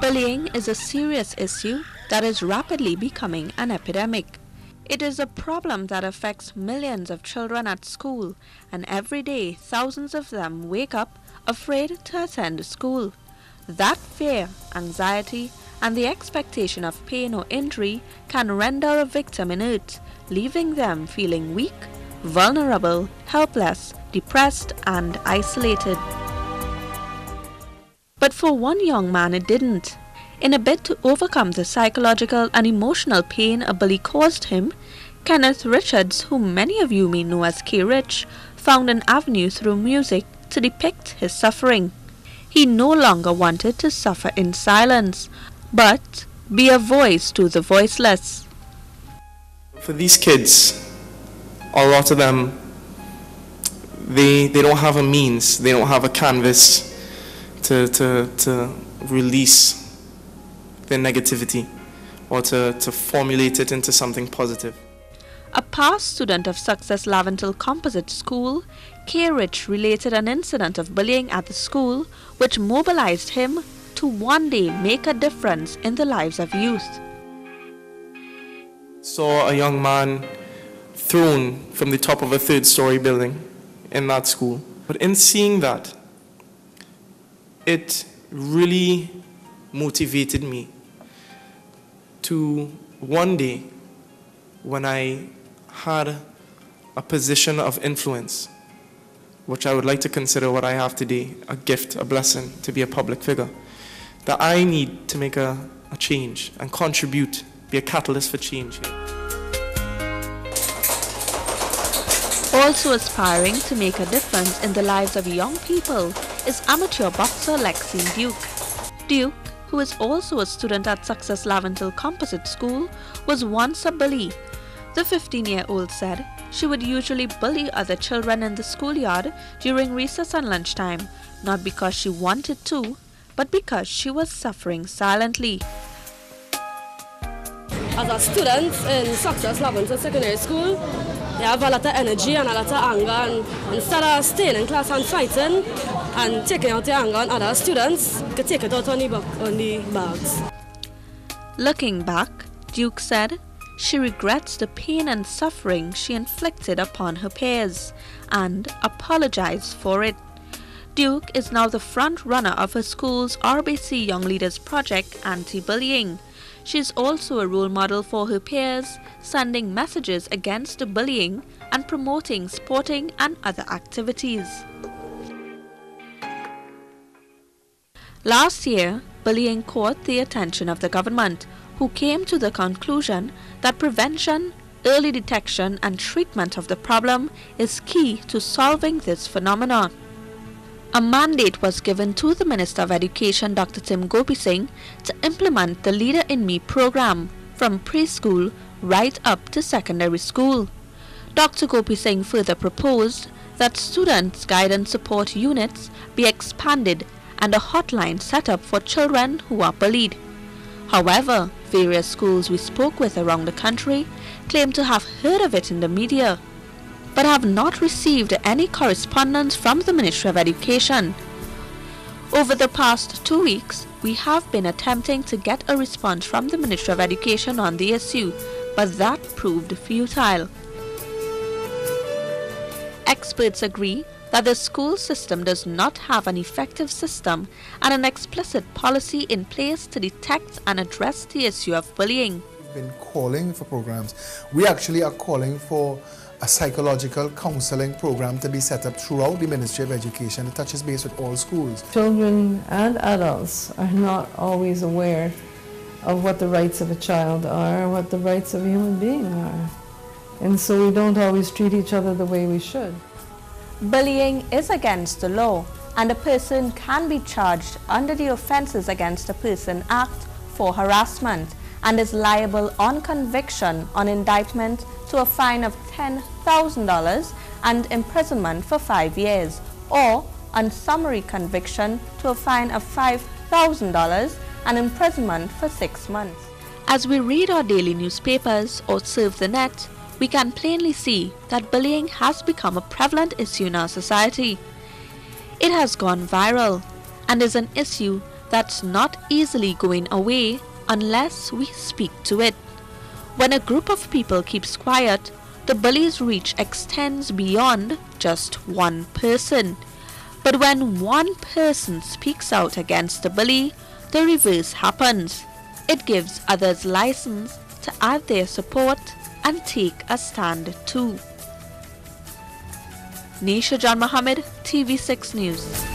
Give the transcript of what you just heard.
Bullying is a serious issue that is rapidly becoming an epidemic. It is a problem that affects millions of children at school, and every day thousands of them wake up afraid to attend school. That fear, anxiety, and the expectation of pain or injury can render a victim inert, leaving them feeling weak, vulnerable, helpless, depressed, and isolated. But for one young man it didn't. In a bid to overcome the psychological and emotional pain a bully caused him, Kenneth Richards, whom many of you may know as K-Rich, found an avenue through music to depict his suffering. He no longer wanted to suffer in silence, but be a voice to the voiceless. For these kids, a lot of them, they don't have a means, they don't have a canvas to release their negativity or to formulate it into something positive. A past student of Success Laventille Composite School, K-Rich related an incident of bullying at the school which mobilized him to one day make a difference in the lives of youth. Saw a young man thrown from the top of a third-story building in that school. But in seeing that, it really motivated me to one day, when I had a position of influence, which I would like to consider what I have today, a gift, a blessing, to be a public figure, that I need to make a change and contribute, be a catalyst for change here. Also aspiring to make a difference in the lives of young people is amateur boxer Lexine Duke. Duke, who is also a student at Success Laventille Composite School, was once a bully. The 15-year-old said she would usually bully other children in the schoolyard during recess and lunchtime, not because she wanted to, but because she was suffering silently. As a student in Success Laventille Secondary School, they have a lot of energy and a lot of anger, and instead of staying in class and fighting and taking out the anger on other students, you could take it out on the bags. Looking back, Duke said she regrets the pain and suffering she inflicted upon her peers and apologized for it. Duke is now the front runner of her school's RBC Young Leaders Project Anti-Bullying. She is also a role model for her peers, sending messages against the bullying and promoting sporting and other activities. Last year, bullying caught the attention of the government, who came to the conclusion that prevention, early detection and treatment of the problem is key to solving this phenomenon. A mandate was given to the Minister of Education, Dr. Tim Gopi Singh, to implement the Leader in Me program from preschool right up to secondary school. Dr. Gopi Singh further proposed that students' guidance support units be expanded and a hotline set up for children who are bullied. However, various schools we spoke with around the country claim to have heard of it in the media, but have not received any correspondence from the Ministry of Education. Over the past 2 weeks, we have been attempting to get a response from the Ministry of Education on the issue, but that proved futile. Experts agree that the school system does not have an effective system and an explicit policy in place to detect and address the issue of bullying. We've been calling for programs. We actually are calling for a psychological counseling program to be set up throughout the Ministry of Education. It touches base with all schools. Children and adults are not always aware of what the rights of a child are, what the rights of a human being are. And so we don't always treat each other the way we should. Bullying is against the law, and a person can be charged under the Offences Against a Person Act for harassment and is liable on conviction on indictment to a fine of $10,000 and imprisonment for 5 years, or on summary conviction to a fine of $5,000 and imprisonment for 6 months. As we read our daily newspapers or surf the net, we can plainly see that bullying has become a prevalent issue in our society. It has gone viral and is an issue that's not easily going away unless we speak to it. When a group of people keeps quiet, the bully's reach extends beyond just one person. But when one person speaks out against the bully, the reverse happens. It gives others license to add their support and take a stand too. Nisha John Mohammed, TV6 News.